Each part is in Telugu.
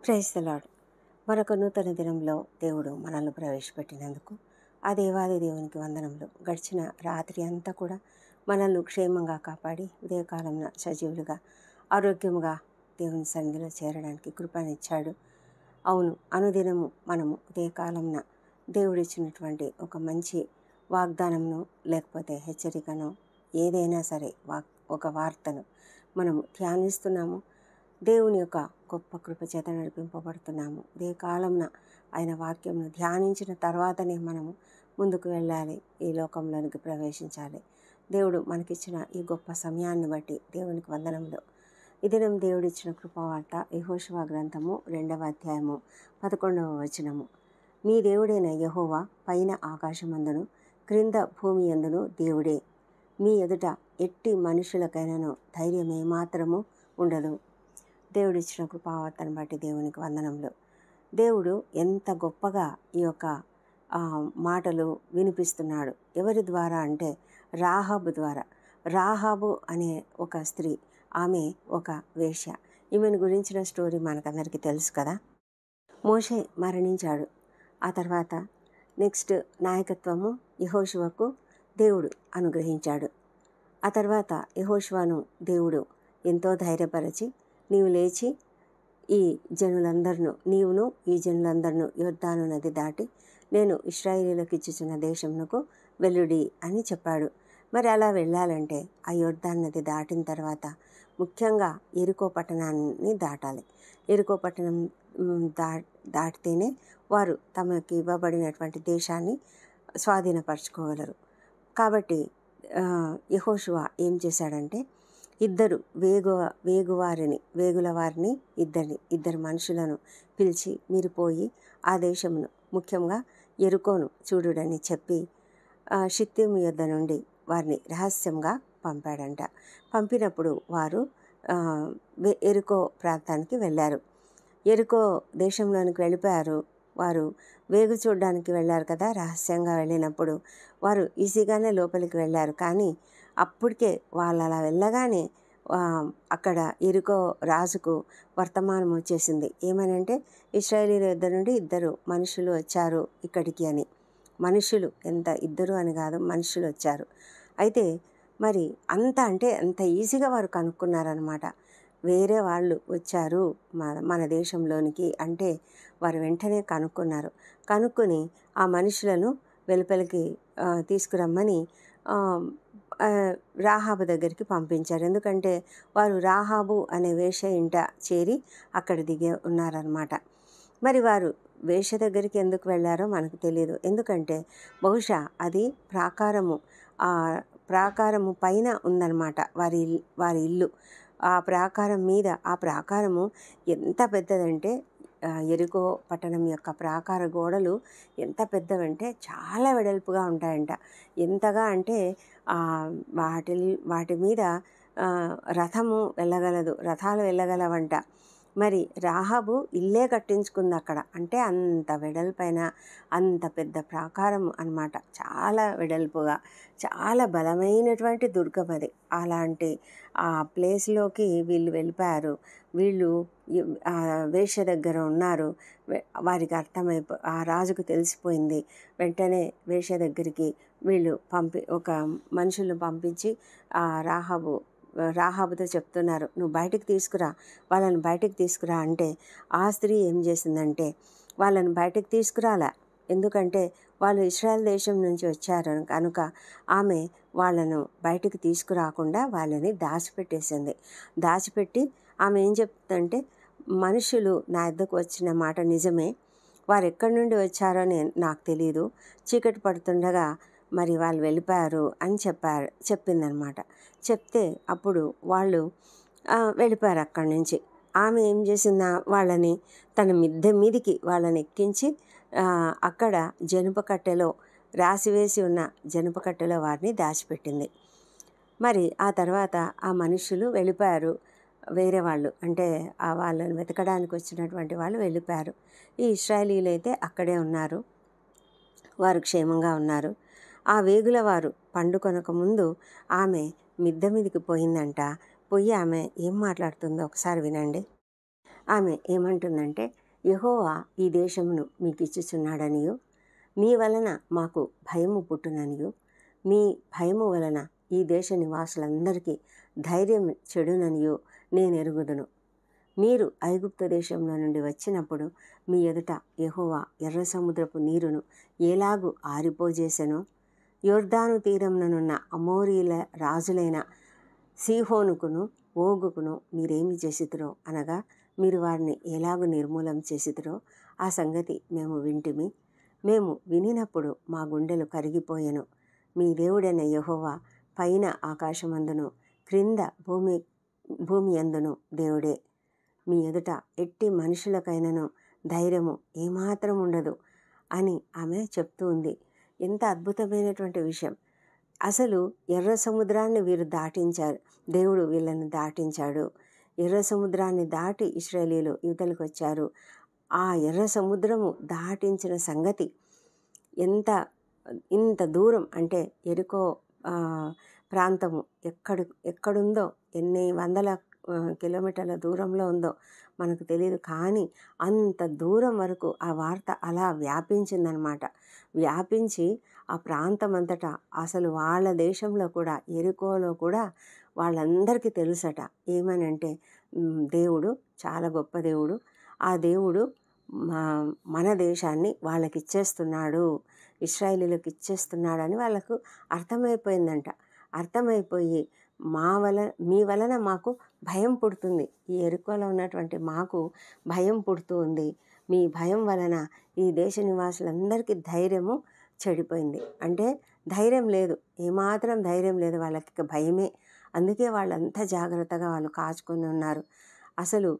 Praise the lord. మరొక నూతన దినంలో దేవుడు మనల్ని ప్రవేశపెట్టినందుకు ఆ దేవాది దేవునికి వందనములు. గడిచిన రాత్రి అంతా కూడా మనల్ని క్షేమంగా కాపాడి ఉదయకాలంలో సజీవులుగా ఆరోగ్యముగా దేవుని సన్నిధిలో చేరడానికి కృపనిచ్చాడు. అవును, అనుదినము మనము ఉదయకాలంన దేవుడిచ్చినటువంటి ఒక మంచి వాగ్దానమును లేకపోతే హెచ్చరికను ఏదైనా సరే ఒక వార్తను మనము ధ్యానిస్తున్నాము. దేవుని యొక్క గొప్ప కృప చేత నడిపింపబడుతున్నాము. ఉదయ కాలంన ఆయన వాక్యంను ధ్యానించిన తర్వాతనే మనము ముందుకు వెళ్ళాలి, ఈ లోకంలోనికి ప్రవేశించాలి. దేవుడు మనకిచ్చిన ఈ గొప్ప సమయాన్ని బట్టి దేవునికి వందనములు. ఈ దినం దేవుడిచ్చిన కృపవార్త యెహోషువ గ్రంథము 2వ అధ్యాయము 11వ వచనము. మీ దేవుడైన యెహోవా పైన ఆకాశమందును క్రింద భూమి యందును దేవుడే. మీ ఎదుట ఎట్టి మనుషులకైనను ధైర్యం ఏమాత్రము ఉండదు. దేవుడిచ్చిన కృపావర్తను బట్టి దేవునికి వందనములు. దేవుడు ఎంత గొప్పగా ఈ యొక్క మాటలు వినిపిస్తున్నాడు. ఎవరి ద్వారా అంటే రాహాబు ద్వారా. రాహాబు అనే ఒక స్త్రీ, ఆమె ఒక వేశ్య. ఈమెను గురించిన స్టోరీ మనకందరికీ తెలుసు కదా. మోషే మరణించాడు. ఆ తర్వాత నెక్స్ట్ నాయకత్వము యెహోషువకు దేవుడు అనుగ్రహించాడు. ఆ తర్వాత యెహోషువను దేవుడు ఎంతో ధైర్యపరచి, నీవు లేచి ఈ జనులందరినూ యొర్దాను నది దాటి నేను ఇశ్రాయేలీయులకు ఇచ్చుచున్న దేశమునకు వెల్లుడి అని చెప్పాడు. మరి అలా వెళ్ళాలంటే ఆ యొర్దాను నది దాటిన తర్వాత ముఖ్యంగా ఎరికో పట్టణాన్ని దాటాలి. ఎరికో పట్టణం దాటితేనే వారు తమకి ఇవ్వబడినటువంటి దేశాన్ని స్వాధీనపరచుకోగలరు. కాబట్టి యెహోషువ ఏం చేశాడంటే వేగుల వారిని ఇద్దరు మనుషులను పిలిచి, మీరు పోయి ఆ దేశమును ముఖ్యంగా ఎరుకోను చూడుడని చెప్పి షిత్తీము యొద్ద నుండి వారిని రహస్యంగా పంపాడంట. పంపినప్పుడు వారు ఎరుకో ప్రాంతానికి వెళ్ళారు. ఎరుకో దేశంలోనికి వెళ్ళిపోయారు. వారు వేగు చూడడానికి వెళ్ళారు కదా. రహస్యంగా వెళ్ళినప్పుడు వారు ఈజీగానే లోపలికి వెళ్ళారు. కానీ అప్పటికే వాళ్ళు అలా వెళ్ళగానే అక్కడ ఎరుకో రాజుకు వర్తమానం వచ్చేసింది. ఏమనంటే ఇశ్రాయేలీయుల యొద్ద నుండి 2 మనుషులు వచ్చారు ఇక్కడికి అని. మనుషులు ఎంత, 2 అని కాదు, మనుషులు వచ్చారు. అయితే మరి అంత ఈజీగా వారు కనుక్కున్నారనమాట. వేరే వాళ్ళు వచ్చారు మన దేశంలోనికి అంటే వారు వెంటనే కనుక్కొని ఆ మనుషులను వెలుపలికి తీసుకురమ్మని రాహాబు దగ్గరికి పంపించారు. ఎందుకంటే వారు రాహాబు అనే వేశ్య ఇంట చేరి అక్కడ దిగి ఉన్నారనమాట. మరి వారు వేశ్య దగ్గరికి ఎందుకు వెళ్ళారో మనకు తెలియదు. ఎందుకంటే బహుశా అది ప్రాకారము పైన ఉందన్నమాట వారి ఇల్లు. ఆ ప్రాకారము ఎంత పెద్దదంటే ఎరికో పట్టణం యొక్క ప్రాకార గోడలు ఎంత పెద్దవంటే చాలా వెడల్పుగా ఉంటాయంట. ఎంతగా అంటే వాటి మీద రథాలు వెళ్ళగలవంట. మరి రాహాబు ఇల్లే కట్టించుకుంది అక్కడ. అంటే అంత వెడల్పైన అంత పెద్ద ప్రాకారం అన్నమాట. చాలా వెడల్పుగా, చాలా బలమైనటువంటి దుర్గమది. అలాంటి ఆ ప్లేస్లోకి వీళ్ళు వెళ్ళిపోయారు. వీళ్ళు వేశ్య దగ్గర ఉన్నారు. వారికి ఆ రాజుకు తెలిసిపోయింది. వెంటనే వేశ్య దగ్గరికి వీళ్ళు ఒక మనుషులను పంపించి రాహాబుతో చెప్తున్నారు, నువ్వు వాళ్ళని బయటికి తీసుకురా అంటే ఆ స్త్రీ ఏం చేసిందంటే వాళ్ళని బయటికి తీసుకురాలా. ఎందుకంటే వాళ్ళు ఇశ్రాయేల్ దేశం నుంచి వచ్చారు కనుక ఆమె వాళ్ళను బయటికి తీసుకురాకుండా వాళ్ళని దాచిపెట్టి ఆమె ఏం చెప్తుందంటే, మనుషులు నా వద్దకు వచ్చిన మాట నిజమే, వారు ఎక్కడి నుండి వచ్చారో నాకు తెలియదు, చీకటి పడుతుండగా మరి వాళ్ళు వెళ్ళిపోయారు అని చెప్పిందనమాట. చెప్తే అప్పుడు వాళ్ళు వెళ్ళిపోయారు అక్కడి నుంచి. ఆమె ఏం చేసిందా, వాళ్ళని తన మిద్దె మీదికి వాళ్ళని ఎక్కించి అక్కడ రాసివేసి ఉన్న జనప కట్టెలో వారిని దాచిపెట్టింది. మరి ఆ తర్వాత ఆ మనుషులు వెళ్ళిపోయారు. వేరే వాళ్ళు అంటే వాళ్ళని వెతకడానికి వచ్చినటువంటి వాళ్ళు వెళ్ళిపోయారు. ఈ ఇశ్రాయేలీయులు అయితే అక్కడే ఉన్నారు. వారు క్షేమంగా ఉన్నారు. ఆ వేగుల వారు పండుకొనక ముందు ఆమె మిద్దె మీదకి పోయిందంట. పోయి ఆమె ఏం మాట్లాడుతుందో ఒకసారి వినండి. ఆమె ఏమంటుందంటే, యెహోవా ఈ దేశమును మీకు ఇచ్చుచున్నాడనియు, మీ వలన మాకు భయము పుట్టుననియు, మీ భయము వలన ఈ దేశ నివాసులందరికీ ధైర్యం చెడుననియు నేను ఎరుగుదును. మీరు ఐగుప్తు దేశంలో నుండి వచ్చినప్పుడు మీ ఎదుట యెహోవా ఎర్ర సముద్రపు నీరును ఎలాగు ఆరిపోజేసెనో, యొర్దాను తీరముననున్న అమోరీల రాజులైన సీహోనుకును ఓగుకును మీరేమి చేసితురో, అనగా మీరు వారిని ఎలాగు నిర్మూలం చేసితురో ఆ సంగతి మేము వింటిమి. మేము వినినప్పుడు మా గుండెలు కరిగిపోయెను. మీ దేవుడైన యెహోవా పైన ఆకాశమందును క్రింద భూమి యందును దేవుడే. మీ ఎదుట ఎట్టి మనుషులకైనను ధైర్యము ఏమాత్రం ఉండదు అని ఆమె చెప్తూ ఉంది. ఎంత అద్భుతమైనటువంటి విషయం! అసలు ఎర్ర సముద్రాన్ని వీరు దాటించారు, దేవుడు వీళ్ళని దాటించాడు. ఎర్ర సముద్రాన్ని దాటి ఇశ్రాయేలీయులు యువతలకు వచ్చారు. ఆ ఎర్ర సముద్రము దాటించిన సంగతి ఇంత దూరం అంటే ఎరికో ప్రాంతము ఎక్కడుందో, ఎన్ని వందల కిలోమీటర్ల దూరంలో ఉందో మనకు తెలియదు. కానీ అంత దూరం వరకు ఆ వార్త అలా వ్యాపించిందనమాట. వ్యాపించి ఆ ప్రాంతం అంతటా అసలు వాళ్ళ దేశంలో కూడా, ఎరికోలో కూడా వాళ్ళందరికీ తెలుసట. ఏమనంటే దేవుడు చాలా గొప్ప దేవుడు, ఆ దేవుడు మన దేశాన్ని వాళ్ళకి ఇచ్చేస్తున్నాడు, ఇశ్రాయేలీయులకు ఇచ్చేస్తున్నాడని వాళ్ళకు అర్థమైపోయిందంట. అర్థమైపోయి మీ వలన మాకు భయం పుడుతుంది, ఈ ఎరుకోలో ఉన్నటువంటి మాకు భయం పుడుతూ ఉంది. మీ భయం వలన ఈ దేశ నివాసులందరికీ ధైర్యము చెడిపోయింది. అంటే ధైర్యం లేదు, ఏమాత్రం ధైర్యం లేదు, వాళ్ళకి భయమే. అందుకే వాళ్ళంతా జాగ్రత్తగా వాళ్ళు కాచుకొని ఉన్నారు. అసలు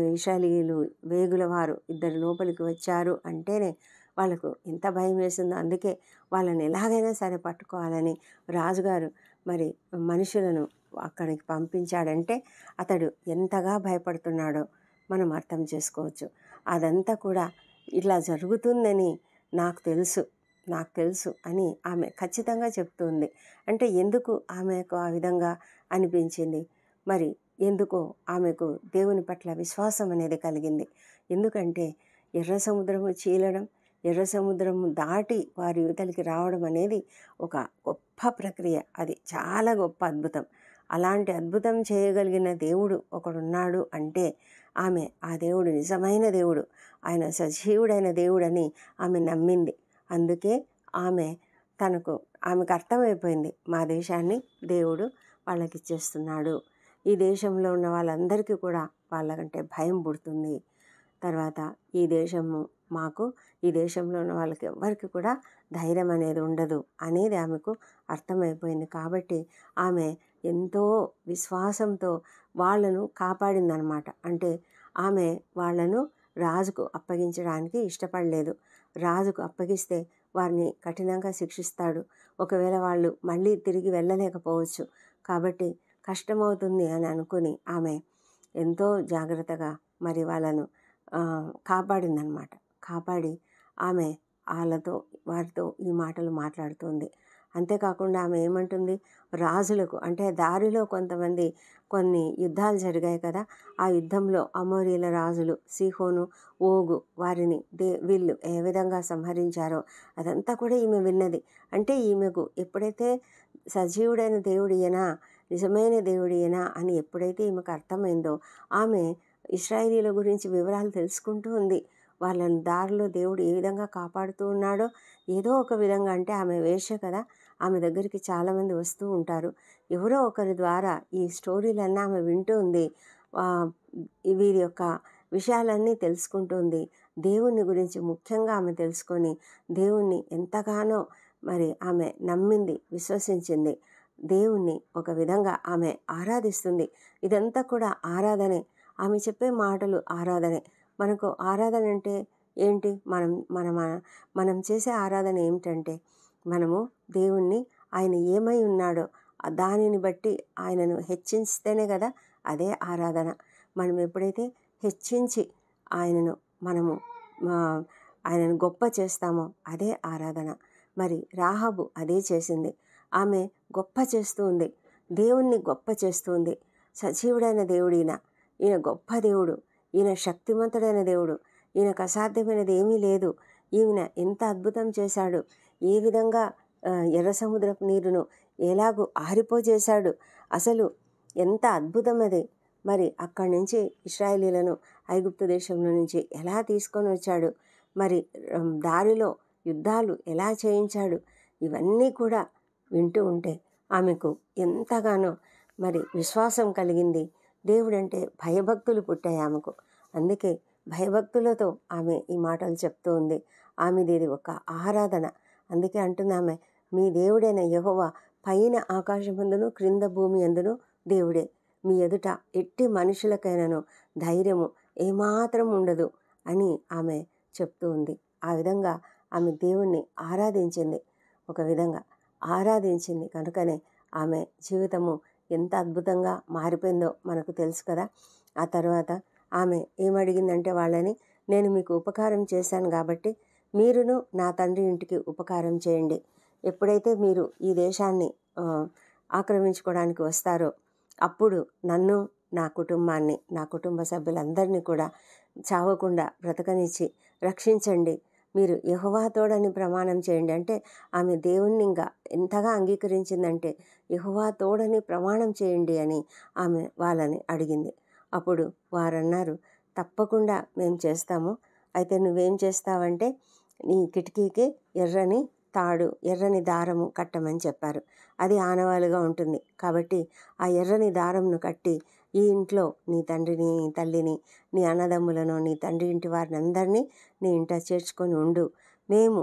ఇశ్రాయేలీయులు వేగుల వారు ఇద్దరు లోపలికి వచ్చారు అంటేనే వాళ్ళకు ఎంత భయం వేసిందో. అందుకే వాళ్ళని ఎలాగైనా సరే పట్టుకోవాలని రాజుగారు మరి మనుషులను అక్కడికి పంపించాడంటే అతడు ఎంతగా భయపడుతున్నాడో మనం అర్థం చేసుకోవచ్చు. అదంతా కూడా ఇలా జరుగుతుందని నాకు తెలుసు అని ఆమె ఖచ్చితంగా చెప్తుంది. అంటే ఎందుకు ఆమెకు ఆ విధంగా అనిపించింది? మరి ఎందుకో ఆమెకు దేవుని పట్ల విశ్వాసం అనేది కలిగింది. ఎందుకంటే ఎర్ర సముద్రము చీలడం, ఎర్ర సముద్రము దాటి వారి యువతలకి రావడం అనేది ఒక గొప్ప ప్రక్రియ. అది చాలా గొప్ప అద్భుతం. అలాంటి అద్భుతం చేయగలిగిన దేవుడు ఒకడున్నాడు అంటే ఆమె ఆ దేవుడు నిజమైన దేవుడు, ఆయన సజీవుడైన దేవుడని ఆమె నమ్మింది. అందుకే ఆమెకు అర్థమైపోయింది, మా దేశాన్ని దేవుడు వాళ్ళకి ఇచ్చేస్తున్నాడు. ఈ దేశంలో ఉన్న వాళ్ళందరికీ కూడా వాళ్ళకంటే భయం పుడుతుంది. తర్వాత ఈ దేశంలో ఉన్న వాళ్ళకి ఎవరికి కూడా ధైర్యం అనేది ఉండదు అనేది ఆమెకు అర్థమైపోయింది. కాబట్టి ఆమె ఎంతో విశ్వాసంతో వాళ్ళను కాపాడిందనమాట. అంటే ఆమె వాళ్ళను రాజుకు అప్పగించడానికి ఇష్టపడలేదు. రాజుకు అప్పగిస్తే వారిని కఠినంగా శిక్షిస్తాడు. ఒకవేళ వాళ్ళు మళ్ళీ తిరిగి వెళ్ళలేకపోవచ్చు. కాబట్టి కష్టమవుతుంది అని అనుకుని ఆమె ఎంతో జాగ్రత్తగా మరి వాళ్ళను కాపాడిందనమాట. కాపాడి ఆమె వారితో ఈ మాటలు మాట్లాడుతుంది. అంతేకాకుండా ఆమె ఏమంటుంది, రాజులకు అంటే దారిలో కొన్ని యుద్ధాలు జరిగాయి కదా, ఆ యుద్ధంలో అమోరీల రాజులు సీహోను, ఓగు వారిని వీళ్ళు ఏ విధంగా సంహరించారో అదంతా కూడా ఈమె విన్నది. అంటే ఈమెకు ఎప్పుడైతే సజీవుడైన దేవుడియేనా, నిజమైన దేవుడియేనా అని ఎప్పుడైతే ఈమెకు అర్థమైందో ఆమె ఇశ్రాయేలీయుల గురించి వివరాలు తెలుసుకుంటూ ఉంది. వాళ్ళని దారిలో దేవుడు ఏ విధంగా కాపాడుతూ ఉన్నాడో ఏదో ఒక విధంగా. అంటే ఆమె వేశ్య కదా, ఆమె దగ్గరికి చాలామంది వస్తూ ఉంటారు. ఎవరో ఒకరి ద్వారా ఈ స్టోరీలన్నీ ఆమె వింటూ ఉంది. వీరి యొక్క విషయాలన్నీ తెలుసుకుంటుంది. దేవుని గురించి ముఖ్యంగా ఆమె తెలుసుకొని దేవుణ్ణి ఎంతగానో మరి ఆమె నమ్మింది, విశ్వసించింది. దేవుణ్ణి ఒక విధంగా ఆమె ఆరాధిస్తుంది. ఇదంతా కూడా ఆరాధనే. ఆమె చెప్పే మాటలు ఆరాధనే. మనకు ఆరాధన అంటే ఏంటి? మనం చేసే ఆరాధన ఏమిటంటే మనము దేవుణ్ణి ఆయన ఏమై ఉన్నాడో దానిని బట్టి ఆయనను హెచ్చిస్తేనే కదా అదే ఆరాధన. మనం ఎప్పుడైతే హెచ్చించి ఆయనను గొప్ప చేస్తామో అదే ఆరాధన. మరి రాహాబు అదే చేసింది. ఆమె గొప్ప చేస్తూ ఉంది, దేవుణ్ణి గొప్ప చేస్తూ ఉంది. సజీవుడైన దేవుడు ఈయన గొప్ప దేవుడు, ఈయన శక్తివంతుడైన దేవుడు, ఈయనకు అసాధ్యమైనది ఏమీ లేదు, ఈయన ఎంత అద్భుతం చేశాడు, ఏ విధంగా ఎర్ర సముద్రపు నీరును ఎలాగూ ఆరిపోజేశాడు, అసలు ఎంత అద్భుతం అది. మరి అక్కడి నుంచి ఇశ్రాయేలీలను ఐగుప్తు దేశంలో నుంచి ఎలా తీసుకొని వచ్చాడు, మరి దారిలో యుద్ధాలు ఎలా చేయించాడు, ఇవన్నీ కూడా వింటూ ఉంటే ఆమెకు ఎంతగానో మరి విశ్వాసం కలిగింది. దేవుడంటే భయభక్తులు పుట్టాయి ఆమెకు. అందుకే భయభక్తులతో ఆమె ఈ మాటలు చెప్తూ ఉంది. ఆమెది ఒక ఆరాధన. అందుకే అంటున్నామె, మీ దేవుడైన యెహోవా పైన ఆకాశమందును క్రింద భూమి అందును దేవుడే, మీ ఎదుట ఎట్టి మనుషులకైనాను ధైర్యము ఏమాత్రం ఉండదు అని ఆమె చెప్తూ ఉంది. ఆ విధంగా ఆమె దేవుణ్ణి ఆరాధించింది. ఒక విధంగా ఆరాధించింది కనుకనే ఆమె జీవితము ఎంత అద్భుతంగా మారిపోయిందో మనకు తెలుసు కదా. ఆ తర్వాత ఆమె ఏమడిగిందంటే వాళ్ళని, నేను మీకు ఉపకారం చేశాను కాబట్టి మీరును నా తండ్రి ఇంటికి ఉపకారం చేయండి. ఎప్పుడైతే మీరు ఈ దేశాన్ని ఆక్రమించుకోవడానికి వస్తారో అప్పుడు నన్ను, నా కుటుంబాన్ని, నా కుటుంబ సభ్యులందరినీ కూడా చావకుండా బ్రతకనిచ్చి రక్షించండి. మీరు యెహోవా తోడని ప్రమాణం చేయండి. అంటే ఆమె దేవుణ్ణి ఇంకా ఎంతగా అంగీకరించిందంటే యెహోవా తోడని ప్రమాణం చేయండి అని ఆమె వాళ్ళని అడిగింది. అప్పుడు వారన్నారు, తప్పకుండా మేము చేస్తాము. అయితే నువ్వేం చేస్తావంటే నీ కిటికీకి ఎర్రని దారము కట్టమని చెప్పారు. అది ఆనవాలుగా ఉంటుంది. కాబట్టి ఆ ఎర్రని దారంను కట్టి ఈ ఇంట్లో నీ తండ్రిని, నీ తల్లిని, నీ అన్నదమ్ములను, నీ తండ్రి ఇంటి వారిని అందరినీ నీ ఇంట చేర్చుకొని ఉండు. మేము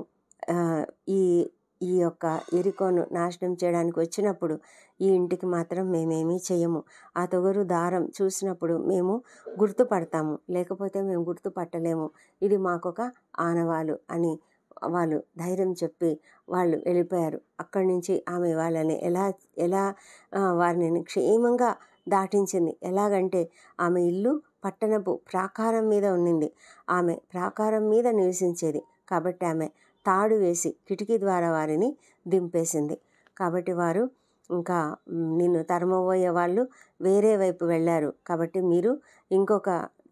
ఈ ఈ యొక్క ఎరికోను నాశనం చేయడానికి వచ్చినప్పుడు ఈ ఇంటికి మాత్రం మేమేమీ చెయ్యము. ఆ తొగరు దారం చూసినప్పుడు మేము గుర్తుపడతాము, లేకపోతే మేము గుర్తుపట్టలేము. ఇది మాకొక ఆనవాలు అని వాళ్ళు ధైర్యం చెప్పి వాళ్ళు వెళ్ళిపోయారు. అక్కడి నుంచి ఆమె వాళ్ళని ఎలా వారిని క్షేమంగా దాటించింది. ఎలాగంటే ఆమె ఇల్లు పట్టణపు ప్రాకారం మీద ఉన్నింది. ఆమె ప్రాకారం మీద నివసించేది కాబట్టి ఆమె తాడు వేసి కిటికీ ద్వారా వారిని దింపేసింది. కాబట్టి వారు ఇంకా నిన్ను తరమబోయే వాళ్ళు వేరే వైపు వెళ్ళారు, కాబట్టి మీరు ఇంకొక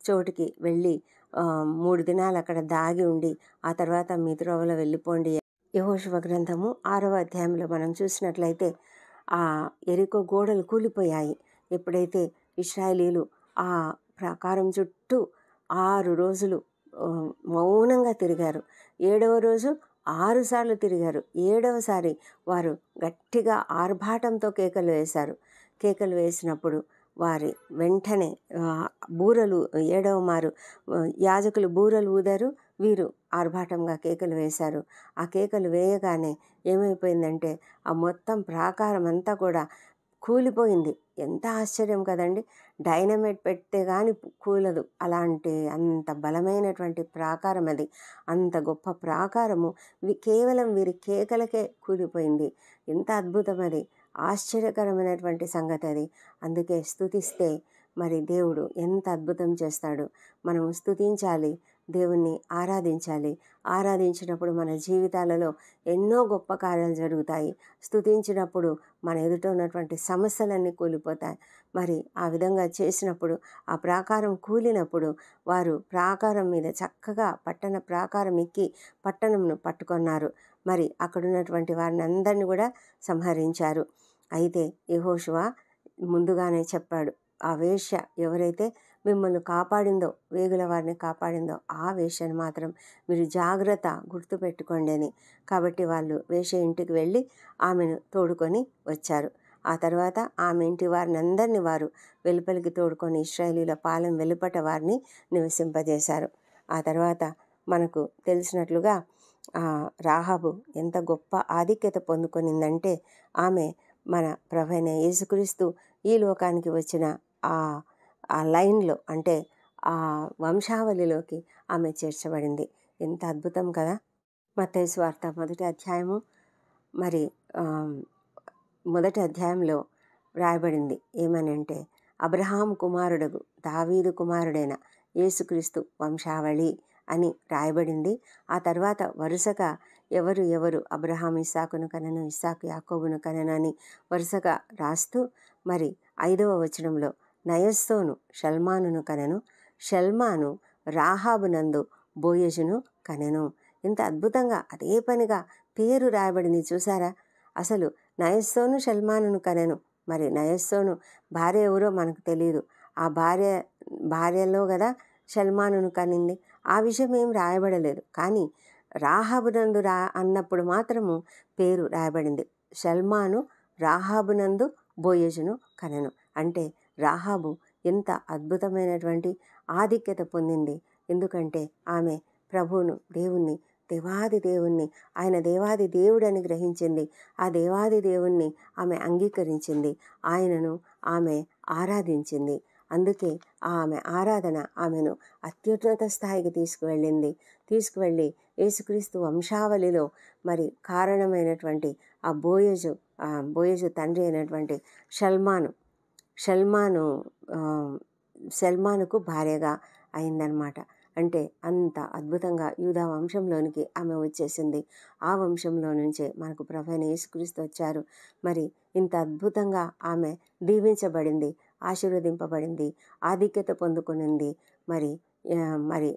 చోటికి వెళ్ళి 3 దినాలు అక్కడ దాగి ఉండి ఆ తర్వాత మీ త్రోవలో వెళ్ళిపోండి. యెహోషువ గ్రంథము 6వ అధ్యాయంలో మనం చూసినట్లయితే ఆ యెరికో గోడలు కూలిపోయాయి. ఎప్పుడైతే ఇశ్రాయేలీలు ఆ ప్రాకారం చుట్టూ 6 రోజులు మౌనంగా తిరిగారు. 7వ రోజు 6 సార్లు తిరిగారు. 7వసారి వారు గట్టిగా ఆర్భాటంతో కేకలు వేశారు. కేకలు వేసినప్పుడు వారి వెంటనే బూరలు 7వ మారు యాజకులు బూరలు ఊదారు, వీరు ఆర్భాటంగా కేకలు వేశారు. ఆ కేకలు వేయగానే ఏమైపోయిందంటే ఆ మొత్తం ప్రాకారం అంతా కూడా కూలిపోయింది. ఎంత ఆశ్చర్యం కదండి. డైనమైట్ పెడితే కానీ కూలదు, అలాంటి అంత బలమైనటువంటి ప్రాకారం అది. అంత గొప్ప ప్రాకారము కేవలం వీరి కేకలకే కూలిపోయింది. ఎంత అద్భుతం అది, ఆశ్చర్యకరమైనటువంటి సంగతి అది. అందుకే స్తుతిస్తే మరి దేవుడు ఎంత అద్భుతం చేస్తాడు. మనం స్తుతించాలి, దేవుణ్ణి ఆరాధించాలి. ఆరాధించినప్పుడు మన జీవితాలలో ఎన్నో గొప్ప కార్యాలు జరుగుతాయి. స్తుతించినప్పుడు మన ఎదుట ఉన్నటువంటి సమస్యలన్నీ కూలిపోతాయి. మరి ఆ విధంగా చేసినప్పుడు ఆ ప్రాకారం కూలినప్పుడు వారు ప్రాకారం మీద చక్కగా పట్టణ ప్రాకారం ఎక్కి పట్టణంను పట్టుకున్నారు. మరి అక్కడున్నటువంటి వారిని అందరినీ కూడా సంహరించారు. అయితే యెహోషువ ముందుగానే చెప్పాడు, ఆ వేశ్య ఎవరైతే మిమ్మల్ని కాపాడిందో, వేగుల వారిని కాపాడిందో ఆ వేశ్యను మాత్రం మీరు జాగ్రత్త గుర్తుపెట్టుకోండి అని. కాబట్టి వాళ్ళు వేశ్య ఇంటికి వెళ్ళి ఆమెను తోడుకొని వచ్చారు. ఆ తర్వాత ఆమె ఇంటి వారిని అందరినీ వారు వెలుపలికి తోడుకొని ఇశ్రాయేలీయుల పాలెం వెలుపట వారిని నివసింపజేశారు. ఆ తర్వాత మనకు తెలిసినట్లుగా రాహాబు ఎంత గొప్ప ఆధిక్యత పొందుకొనిందంటే ఆమె మన ప్రభువైన యేసుక్రీస్తు ఈ లోకానికి వచ్చిన ఆ లైన్లో, అంటే ఆ వంశావళిలోకి ఆమె చేర్చబడింది. ఎంత అద్భుతం కదా. మత్తయి సువార్త 1వ అధ్యాయము మరి 1వ అధ్యాయంలో వ్రాయబడింది ఏమనంటే, అబ్రహాము కుమారుడగు దావీదు కుమారుడైన యేసుక్రీస్తు వంశావళి అని రాయబడింది. ఆ తర్వాత వరుసగా ఎవరు అబ్రహాము ఇస్సాకును కనెను, ఇస్సాకు యాకోబును కనెను అని వరుసగా రాస్తూ మరి 5వ వచనంలో నయస్సోను షల్మానును కనెను, షల్మాను రాహాబునందు బోయజును కనెను. ఇంత అద్భుతంగా అదే పనిగా పేరు రాయబడింది చూసారా. అసలు నయస్సోను షల్మానును కనెను. మరి నయస్సోను భార్య ఎవరో మనకు తెలియదు. ఆ భార్యలో కదా షల్మానును కనింది. ఆ విషయం ఏం రాయబడలేదు. కానీ రాహాబునందు అన్నప్పుడు మాత్రము పేరు రాయబడింది. షల్మాను రాహాబునందు బోయజును కనెను. అంటే రాహాబు ఎంత అద్భుతమైనటువంటి ఆధిక్యత పొందింది. ఎందుకంటే ఆమె ప్రభువును, దేవుణ్ణి, దేవాది దేవుణ్ణి, ఆయన దేవాది దేవుడని గ్రహించింది. ఆ దేవాది దేవుణ్ణి ఆమె అంగీకరించింది. ఆయనను ఆమె ఆరాధించింది. అందుకే ఆమె ఆరాధన ఆమెను అత్యున్నత స్థాయికి తీసుకువెళ్ళి యేసుక్రీస్తు వంశావళిలో మరి కారణమైనటువంటి ఆ బోయజు తండ్రి అయినటువంటి షల్మానుకు భార్యగా అయిందనమాట. అంటే అంత అద్భుతంగా యూదా వంశంలోనికి ఆమె వచ్చేసింది. ఆ వంశంలో నుంచే మనకు ప్రభువైన యేసుక్రీస్తు వచ్చారు. మరి ఇంత అద్భుతంగా ఆమె దీవించబడింది, ఆశీర్వదింపబడింది, ఆధిక్యత పొందుకునింది. మరి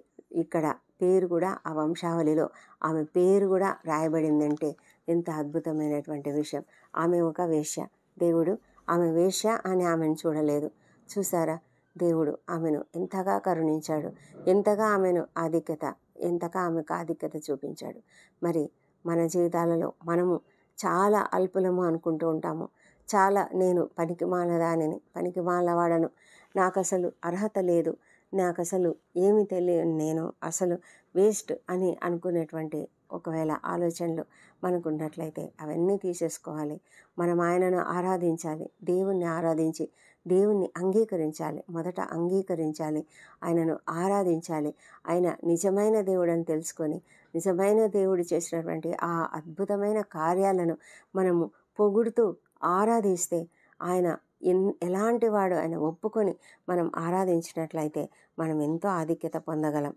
ఇక్కడ పేరు కూడా ఆ వంశావళిలో ఆమె పేరు కూడా రాయబడిందంటే ఎంత అద్భుతమైనటువంటి విషయం. ఆమె ఒక వేశ్య. దేవుడు ఆమె వేశ్య అని ఆమెను చూడలేదు. చూసారా, దేవుడు ఆమెను ఎంతగా కరుణించాడు, ఎంతగా ఆమెకు ఆధిక్యత చూపించాడు. మరి మన జీవితాలలో మనము చాలా అల్పులము అనుకుంటూ ఉంటాము. నేను పనికిమాలదానిని, పనికిమాలవాడను, నాకు అసలు అర్హత లేదు, నాకు అసలు ఏమి తెలియదు, నేను అసలు వేస్ట్ అని అనుకునేటువంటి ఒకవేళ ఆలోచనలు మనకు ఉన్నట్లయితే అవన్నీ తీసేసుకోవాలి. మనం ఆయనను ఆరాధించాలి. దేవుణ్ణి ఆరాధించి దేవుణ్ణి అంగీకరించాలి. మొదట అంగీకరించాలి, ఆయనను ఆరాధించాలి. ఆయన నిజమైన దేవుడని తెలుసుకొని నిజమైన దేవుడు చేసినటువంటి ఆ అద్భుతమైన కార్యాలను మనము పొగుడుతూ ఆరాధిస్తే ఆయన ఎలాంటి వాడు ఆయన ఒప్పుకొని మనం ఆరాధించినట్లయితే మనం ఎంతో ఆధిక్యత పొందగలం.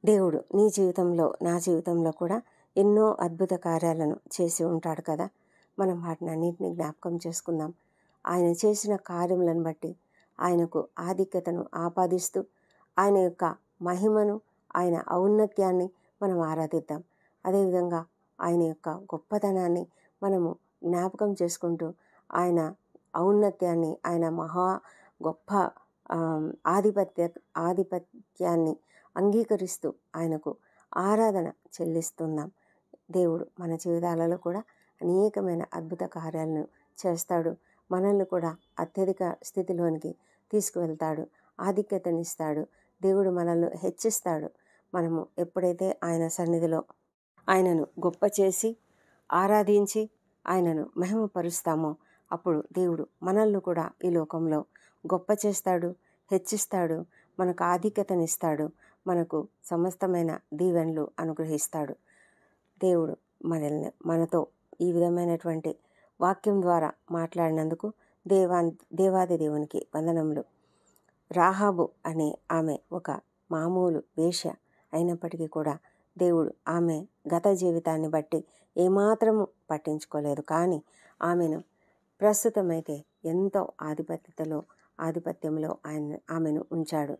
దేవుడు నీ జీవితంలో, నా జీవితంలో కూడా ఎన్నో అద్భుత కార్యాలను చేసి ఉంటాడు కదా. మనం వాటిని అన్నింటినీ జ్ఞాపకం చేసుకుందాం. ఆయన చేసిన కార్యములను బట్టి ఆయనకు ఆధిక్యతను ఆపాదిస్తూ ఆయన యొక్క మహిమను, ఆయన ఔన్నత్యాన్ని మనం ఆరాధిద్దాం. అదేవిధంగా ఆయన యొక్క గొప్పతనాన్ని మనము జ్ఞాపకం చేసుకుంటూ ఆయన ఔన్నత్యాన్ని, ఆయన మహా గొప్ప ఆధిపత్యాన్ని అంగీకరిస్తూ ఆయనకు ఆరాధన చెల్లిస్తున్నాం. దేవుడు మన జీవితాలలో కూడా అనేకమైన అద్భుత కార్యాలను చేస్తాడు. మనల్ని కూడా అత్యధిక స్థితిలోనికి తీసుకువెళ్తాడు, ఆధిక్యతనిస్తాడు. దేవుడు మనల్ని హెచ్చిస్తాడు. మనము ఎప్పుడైతే ఆయన సన్నిధిలో ఆయనను గొప్ప చేసి ఆరాధించి ఆయనను మహిమపరుస్తామో అప్పుడు దేవుడు మనల్ని కూడా ఈ లోకంలో గొప్ప చేస్తాడు, హెచ్చిస్తాడు, మనకు ఆధిక్యతనిస్తాడు, మనకు సమస్తమైన దీవెనలు అనుగ్రహిస్తాడు. దేవుడు మనతో ఈ విధమైనటువంటి వాక్యం ద్వారా మాట్లాడినందుకు దేవాది దేవునికి వందనములు. రాహాబు అనే ఆమె ఒక మామూలు వేశ్య అయినప్పటికీ కూడా దేవుడు ఆమె గత జీవితాన్ని బట్టి ఏమాత్రము పట్టించుకోలేదు. కానీ ఆమెను ప్రస్తుతమైతే ఎంతో ఆధిపత్యంలో ఆమెను ఉంచాడు.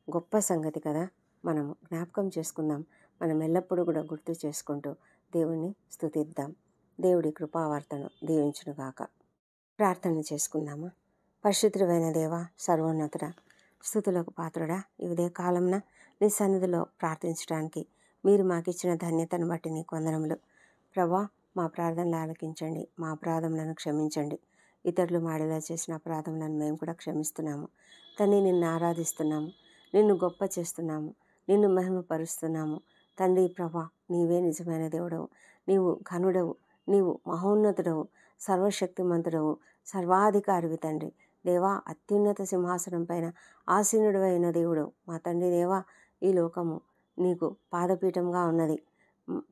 గొప్ప సంగతి కదా. మనము జ్ఞాపకం చేసుకుందాం. మనం ఎల్లప్పుడూ కూడా గుర్తు చేసుకుంటూ దేవుణ్ణి స్తుతిద్దాం. దేవుడి కృపావార్తను దీవించునుగాక. ప్రార్థన చేసుకుందామా. పరిశుద్ధుడైన దేవా, సర్వోన్నతుడ, స్తుతులకు పాత్రుడా, ఈ ఉదయ కాలంన నీ సన్నిధిలో ప్రార్థించడానికి మీరు మాకిచ్చిన ధన్యతను బట్టి నీకు వందనములు. ప్రభా, మా ప్రార్థనలు ఆలకించండి, మా అపరాధములను క్షమించండి. ఇతరులు మాడేలా చేసిన అపరాధములను మేము కూడా క్షమిస్తున్నాము. తండ్రి, నిన్ను ఆరాధిస్తున్నాము, నిన్ను గొప్ప చేస్తున్నాము, నిన్ను మహిమపరుస్తున్నాము. తండ్రి ప్రభా, నీవే నిజమైన దేవుడవు, నీవు ఘనుడవు, నీవు మహోన్నతుడవు, సర్వశక్తిమంతుడవు, సర్వాధికారివి తండ్రి. దేవా, అత్యున్నత సింహాసనం పైన ఆసీనుడు అయిన దేవుడు మా తండ్రి. దేవా, ఈ లోకము నీకు పాదపీఠంగా ఉన్నది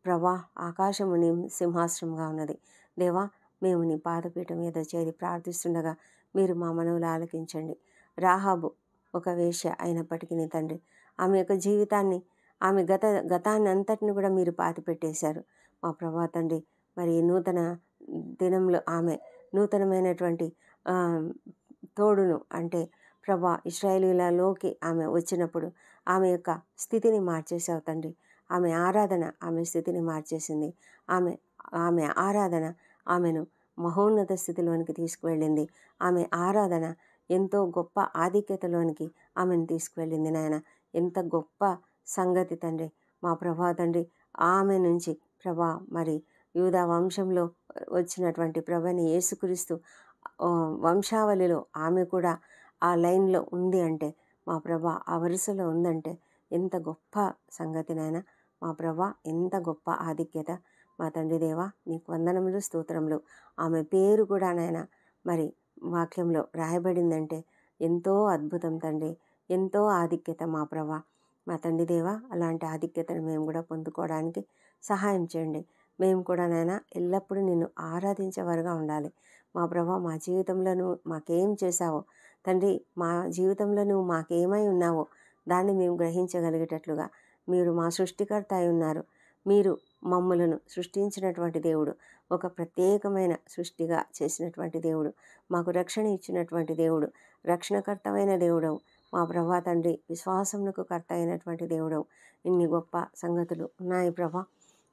ప్రభా, ఆకాశము నీ సింహాసనంగా ఉన్నది. దేవా, మేము నీ పాదపీఠం మీద చేరి ప్రార్థిస్తుండగా మీరు మా మనవులు ఆలకించండి. రాహాబు ఒక వేశ్య అయినప్పటికీ నీ తండ్రి, ఆమె యొక్క జీవితాన్ని, ఆమె గతాన్ని అంతటిని కూడా మీరు పాతిపెట్టేశారు మా ప్రభా తండ్రి. మరి నూతన దినంలో ఆమె నూతనమైనటువంటి తోడును, అంటే ప్రభా ఇశ్రాయేలీయులలోకి ఆమె వచ్చినప్పుడు ఆమె యొక్క స్థితిని మార్చేసావు తండ్రి. ఆమె ఆరాధన ఆమె స్థితిని మార్చేసింది. ఆమె ఆమె ఆరాధన ఆమెను మహోన్నత స్థితిలోనికి తీసుకువెళ్ళింది. ఆమె ఆరాధన ఎంతో గొప్ప ఆధిక్యతలోనికి ఆమెను తీసుకువెళ్ళింది నాయన. ఎంత గొప్ప సంగతి తండ్రి మా ప్రభా తండ్రి. ఆమె నుంచి ప్రభా మరి యూదా వంశంలో వచ్చినటువంటి ప్రభువైన యేసుక్రీస్తు వంశావళిలో ఆమె కూడా ఆ లైన్లో ఉంది అంటే, మా ప్రభా ఆ వరుసలో ఉందంటే ఎంత గొప్ప సంగతినైనా మా ప్రభా, ఎంత గొప్ప ఆధిక్యత. మా తండ్రి దేవా నీకు వందనములు స్తోత్రములు. ఆమె పేరు కూడా నాయన మరి వాక్యంలో రాయబడిందంటే ఎంతో అద్భుతం తండ్రి, ఎంతో ఆధిక్యత మా ప్రభా. మా తండ్రి దేవా అలాంటి ఆధిక్యతను మేము కూడా పొందుకోవడానికి సహాయం చేయండి. మేము కూడా నాయన ఎల్లప్పుడూ నిన్ను ఆరాధించేవారుగా ఉండాలి. మా ప్రభా మా జీవితంలో నువ్వు మాకేం చేశావో తండ్రి, మా జీవితంలో నువ్వు మాకేమై ఉన్నావో దాన్ని మేము గ్రహించగలిగేటట్లుగా మీరు మా సృష్టికర్త అయి ఉన్నారు. మీరు మమ్ములను సృష్టించినటువంటి దేవుడు, ఒక ప్రత్యేకమైన సృష్టిగా చేసినటువంటి దేవుడు, మాకు రక్షణ ఇచ్చినటువంటి దేవుడు, రక్షణకర్తమైన దేవుడవు మా ప్రభా తండ్రి, విశ్వాసమునకు కర్త అయినటువంటి దేవుడవు. ఇన్ని గొప్ప సంగతులు ఉన్నాయి ప్రభా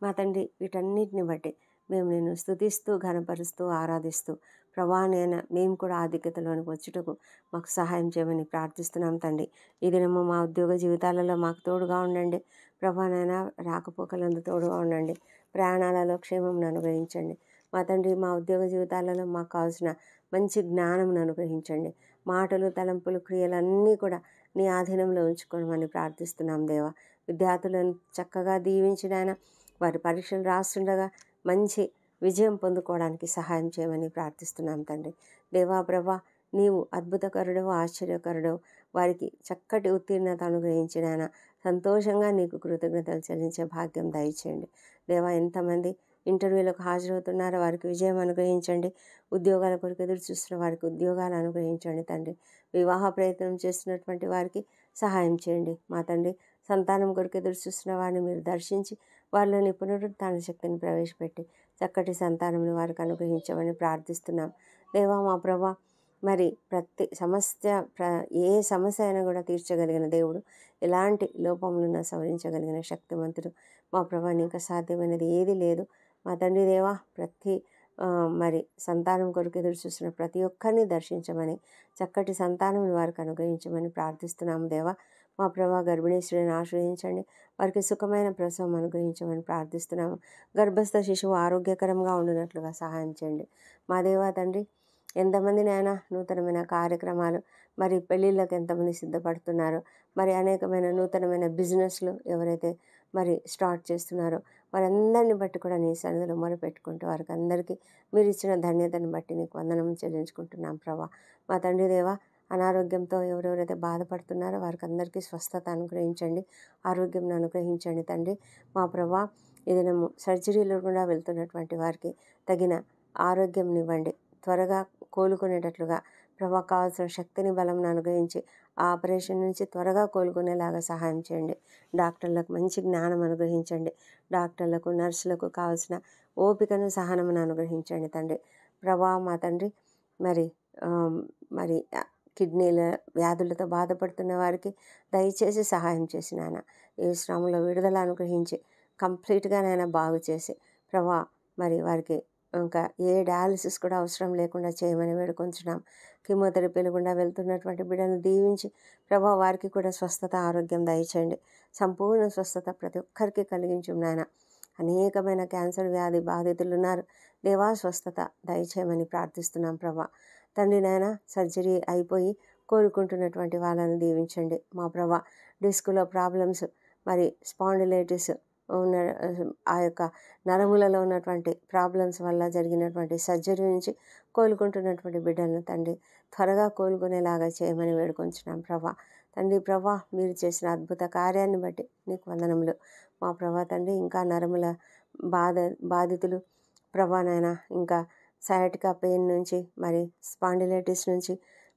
మా తండ్రి. వీటన్నిటిని బట్టి మేము నిన్ను స్తుతిస్తూ ఘనపరుస్తూ ఆరాధిస్తూ ప్రభా నేను మేము కూడా ఆధిక్యతలోనికి వచ్చుటకు మాకు సహాయం చేయమని ప్రార్థిస్తున్నాం తండ్రి. ఈ దినము మా ఉద్యోగ జీవితాలలో మాకు తోడుగా ఉండండి ప్రభా నాయన. రాకపోకలందు తోడుగా ఉండండి. ప్రయాణాలలో క్షేమమును అనుగ్రహించండి మా తండ్రి. మా ఉద్యోగ జీవితాలలో మాకు కావాల్సిన మంచి జ్ఞానమును అనుగ్రహించండి. మాటలు, తలంపులు, క్రియలన్నీ కూడా నీ ఆధీనంలో ఉంచుకోమని ప్రార్థిస్తున్నాం దేవా. విద్యార్థులను చక్కగా దీవించిన వారి పరీక్షలు రాస్తుండగా మంచి విజయం పొందుకోవడానికి సహాయం చేయమని ప్రార్థిస్తున్నాం తండ్రి. దేవా ప్రభా నీవు అద్భుతకరుడవు, ఆశ్చర్యకరుడవు. వారికి చక్కటి ఉత్తీర్ణత అనుగ్రహించిన సంతోషంగా నీకు కృతజ్ఞతలు చెల్లించే భాగ్యం దయచేయండి దేవా. ఎంతమంది ఇంటర్వ్యూలకు హాజరవుతున్నారో వారికి విజయం అనుగ్రహించండి. ఉద్యోగాల కొరకు ఎదురు చూస్తున్న వారికి ఉద్యోగాలు అనుగ్రహించండి తండ్రి. వివాహ ప్రయత్నం చేస్తున్నటువంటి వారికి సహాయం చేయండి మా తండ్రి. సంతానం కొరకు ఎదురు చూస్తున్న వారిని మీరు దర్శించి వారిలోని పునరుత్థాన శక్తిని ప్రవేశపెట్టి చక్కటి సంతానంను వారికి అనుగ్రహించమని ప్రార్థిస్తున్నాం దేవా. మా ప్రభా మరి ప్రతి ఏ సమస్య అయినా కూడా తీర్చగలిగిన దేవుడు, ఎలాంటి లోపములను సవరించగలిగిన శక్తివంతుడు మా ప్రభా. ఇంకా సాధ్యమైనది ఏది లేదు మా తండ్రి దేవా. మరి సంతానం కొరకు ఎదురు చూస్తున్న ప్రతి ఒక్కరిని దర్శించమని చక్కటి సంతానం వారికి అనుగ్రహించమని ప్రార్థిస్తున్నాము దేవా. మా ప్రభా గర్భిణీ స్త్రీని ఆశ్రయించండి. వారికి సుఖమైన ప్రసవం అనుగ్రహించమని ప్రార్థిస్తున్నాము. గర్భస్థ శిశువు ఆరోగ్యకరంగా ఉండినట్లుగా సహాయం చేయండి మా దేవా తండ్రి. ఎంతమంది నాయన నూతనమైన కార్యక్రమాలు, మరి పెళ్ళిళ్ళకి ఎంతమంది సిద్ధపడుతున్నారో, మరి అనేకమైన నూతనమైన బిజినెస్లు ఎవరైతే మరి స్టార్ట్ చేస్తున్నారో వారందరిని బట్టి కూడా నీ సన్నిధిలో మొరపెట్టుకుంటూ వారికి అందరికీ మీరు ఇచ్చిన ధన్యతను బట్టి నీకు వందనం చెల్లించుకుంటున్నాం ప్రభా. మా తండ్రి దేవా అనారోగ్యంతో ఎవరెవరైతే బాధపడుతున్నారో వారికి అందరికీ స్వస్థత అనుగ్రహించండి, ఆరోగ్యం అనుగ్రహించండి తండ్రి. మా ప్రభా ఈ దినము సర్జరీలో కూడా వెళ్తున్నటువంటి వారికి తగిన ఆరోగ్యం ఇవ్వండి. త్వరగా కోలుకునేటట్లుగా ప్రభా కావాల్సిన శక్తిని, బలంను అనుగ్రహించి ఆ ఆపరేషన్ నుంచి త్వరగా కోలుకునేలాగా సహాయం చేయండి. డాక్టర్లకు మంచి జ్ఞానం అనుగ్రహించండి. డాక్టర్లకు, నర్సులకు కావాల్సిన ఓపికను, సహనమును అనుగ్రహించండి తండ్రి. ప్రభా మా తండ్రి మరి కిడ్నీల వ్యాధులతో బాధపడుతున్న వారికి దయచేసి సహాయం చేసి నాయన ఏ శ్రమలో విడుదల అనుగ్రహించి కంప్లీట్గా నాయన బాగు చేసి ప్రభా మరి వారికి ఇంకా ఏ డయాలసిస్ కూడా అవసరం లేకుండా చేయమని వేడుకొంచున్నాం. కీమోథెరపీలు గుండా వెళ్తున్నటువంటి బిడ్డను దీవించి ప్రభా వారికి కూడా స్వస్థత, ఆరోగ్యం దయచేయండి. సంపూర్ణ స్వస్థత ప్రతి ఒక్కరికి కలిగించు నాయన. అనేకమైన క్యాన్సర్ వ్యాధి బాధితులు ఉన్నారు దేవా, స్వస్థత దయచేయమని ప్రార్థిస్తున్నాం ప్రభా తండ్రి. నాయన సర్జరీ అయిపోయి కోలుకుంటున్నటువంటి వాళ్ళని దీవించండి మా ప్రభా. డిస్కులో ప్రాబ్లమ్స్, మరి స్పాండిలైటిస్ ఉన్న ఆ యొక్క నరములలో ఉన్నటువంటి ప్రాబ్లమ్స్ వల్ల జరిగినటువంటి సర్జరీ నుంచి కోలుకుంటున్నటువంటి బిడ్డలను తండ్రి త్వరగా కోలుకునేలాగా చేయమని వేడుకొంచున్నాం ప్రభా తండ్రి. ప్రభా మీరు చేసిన అద్భుత కార్యాన్ని బట్టి నీకు వందనములు మా ప్రభా తండ్రి. ఇంకా నరముల బాధితులు ప్రభా నాయన, ఇంకా సయాటికా పెయిన్ నుంచి, మరి స్పాండిలైటిస్ నుంచి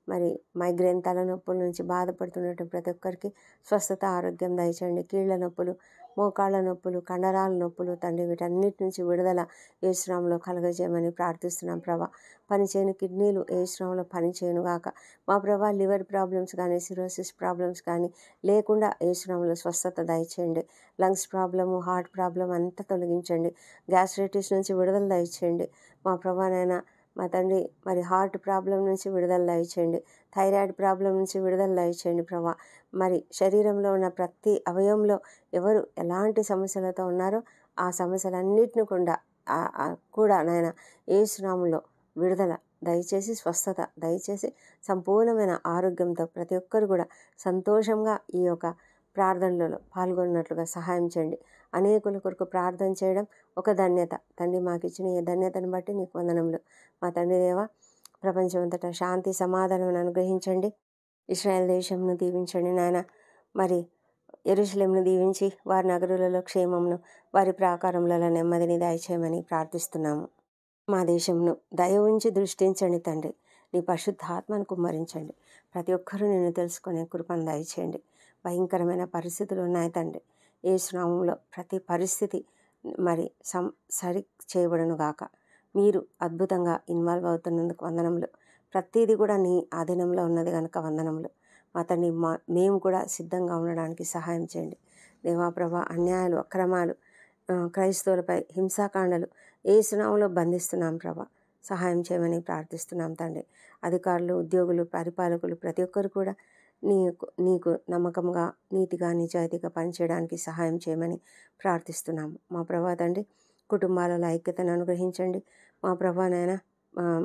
మరి మైగ్రేన్ తలనొప్పుల నుంచి బాధపడుతున్నటువంటి ప్రతి ఒక్కరికి స్వస్థత ఆరోగ్యం దయచేయండి. కీళ్ళ నొప్పులు, మోకాళ్ళ నొప్పులు, కండరాల నొప్పులు తండ్రి వీటన్నిటి నుంచి విడుదల యేసునామములో కలుగజేయమని ప్రార్థిస్తున్నాం ప్రభా. పనిచేయని కిడ్నీలు యేసునామములో పనిచేయను గాక. మా ప్రభా లివర్ ప్రాబ్లమ్స్ కానీ, సిరోసిస్ ప్రాబ్లమ్స్ కానీ లేకుండా యేసునామములో స్వస్థత దయచేయండి. లంగ్స్ ప్రాబ్లము, హార్ట్ ప్రాబ్లం అంతా తొలగించండి. గ్యాస్ట్రైటిస్ నుంచి విడుదల దయచేయండి మా ప్రభానైనా. మా తండ్రి మరి హార్ట్ ప్రాబ్లం నుంచి విడుదల దయచేయండి. థైరాయిడ్ ప్రాబ్లం నుంచి విడుదల దయచేయండి ప్రభా. మరి శరీరంలో ఉన్న ప్రతి అవయవంలో ఎవరు ఎలాంటి సమస్యలతో ఉన్నారో ఆ సమస్యలన్నిటిని కూడా నాయన యేసునామములో విడుదల దయచేసి, స్వస్థత దయచేసి, సంపూర్ణమైన ఆరోగ్యంతో ప్రతి ఒక్కరు కూడా సంతోషంగా ఈ యొక్క ప్రార్థనలలో పాల్గొన్నట్లుగా సహాయం చేయండి. అనేకుల కొరకు ప్రార్థన చేయడం ఒక ధన్యత తండ్రి. మాకు ఇచ్చిన ఈ ధన్యతను బట్టి నీకు వందనములు. మా తండ్రి దేవ, ప్రపంచమంతటా శాంతి సమాధానం అనుగ్రహించండి. ఇశ్రాయేల్ దేశంను దీవించండి నాయన. మరి యెరూషలేమును దీవించి వారి నగరులలో క్షేమమును, వారి ప్రాకారములలో నెమ్మదిని దయచేయమని ప్రార్థిస్తున్నాము. మా దేశంను దయ ఉంచి దృష్టించండి తండ్రి. నీ పరిశుద్ధాత్మను కుమ్మరించండి. ప్రతి ఒక్కరూ నిన్ను తెలుసుకునే కృపను దయచేయండి. భయంకరమైన పరిస్థితులు ఉన్నాయి తండ్రి. యేసునామములో ప్రతి పరిస్థితి మరి సరి చేయబడును గాక. మీరు అద్భుతంగా ఇన్వాల్వ్ అవుతున్నందుకు వందనములు. ప్రతిదీ కూడా నీ ఆధీనంలో ఉన్నది కనుక వందనములు. మా తండ్రి, మేము కూడా సిద్ధంగా ఉండడానికి సహాయం చేయండి దేవా ప్రభా. అన్యాయాలు, అక్రమాలు, క్రైస్తవులపై హింసాకాండలు యేసునామములో బంధిస్తున్నాం ప్రభా. సహాయం చేయమని ప్రార్థిస్తున్నాం తండ్రి. అధికారులు, ఉద్యోగులు, పరిపాలకులు ప్రతి ఒక్కరు కూడా నీకు నమ్మకంగా, నీతిగా, నిజాయితీగా పనిచేయడానికి సహాయం చేయమని ప్రార్థిస్తున్నాము మా ప్రభా తండ్రి. కుటుంబాలలో ఐక్యతను అనుగ్రహించండి మా ప్రభానైనా.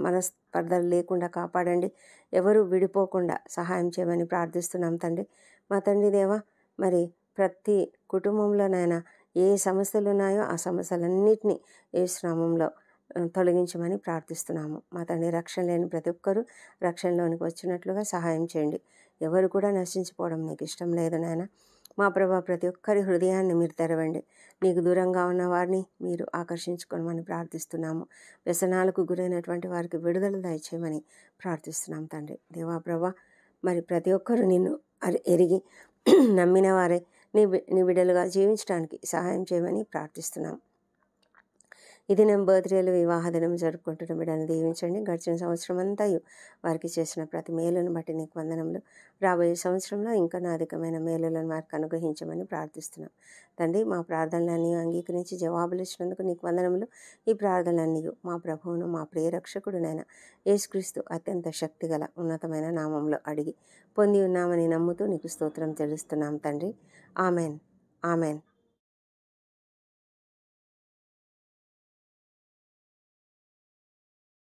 మనస్పర్ధలు లేకుండా కాపాడండి. ఎవరు విడిపోకుండా సహాయం చేయమని ప్రార్థిస్తున్నాం తండ్రి. మా తండ్రి దేవ, మరి ప్రతి కుటుంబంలోనైనా ఏ సమస్యలు ఉన్నాయో ఆ సమస్యలన్నిటినీ యేసునామములో తొలగించమని ప్రార్థిస్తున్నాము మా తండ్రి. రక్షణ లేని ప్రతి ఒక్కరూ రక్షణలోనికి వచ్చినట్లుగా సహాయం చేయండి. ఎవరు కూడా నశించిపోవడం నీకు ఇష్టం లేదు నాయన. మా ప్రభా, ప్రతి ఒక్కరి హృదయాన్ని మీరు తెరవండి. నీకు దూరంగా ఉన్న వారిని మీరు ఆకర్షించుకోమని ప్రార్థిస్తున్నాము. వ్యసనాలకు గురైనటువంటి వారికి విడుదల దయచేయమని ప్రార్థిస్తున్నాం తండ్రి. దేవా ప్రభా, మరి ప్రతి ఒక్కరూ నిన్ను ఎరిగి నమ్మిన వారే నీ బిడ్డలుగా జీవించడానికి సహాయం చేయమని ప్రార్థిస్తున్నాం. ఇది నేను బర్త్డేలు, వివాహ దినం జరుపుకుంటున్న బిడ్డను దీవించండి. గడిచిన సంవత్సరం అంతా వారికి చేసిన ప్రతి మేలును బట్టి నీకు వందనములు. రాబోయే సంవత్సరంలో ఇంకా అధికమైన మేలులను వారికి అనుగ్రహించమని ప్రార్థిస్తున్నాం తండ్రి. మా ప్రార్థనలన్నీ అంగీకరించి జవాబులు ఇచ్చినందుకు నీకు వందనములు. ఈ ప్రార్థనలన్నీ మా ప్రభువును, మా ప్రియరక్షకుడునైన యేసుక్రీస్తు అత్యంత శక్తిగల ఉన్నతమైన నామంలో అడిగి పొంది ఉన్నామని నమ్ముతూ నీకు స్తోత్రం చెల్లిస్తున్నాం తండ్రి. Amen, amen.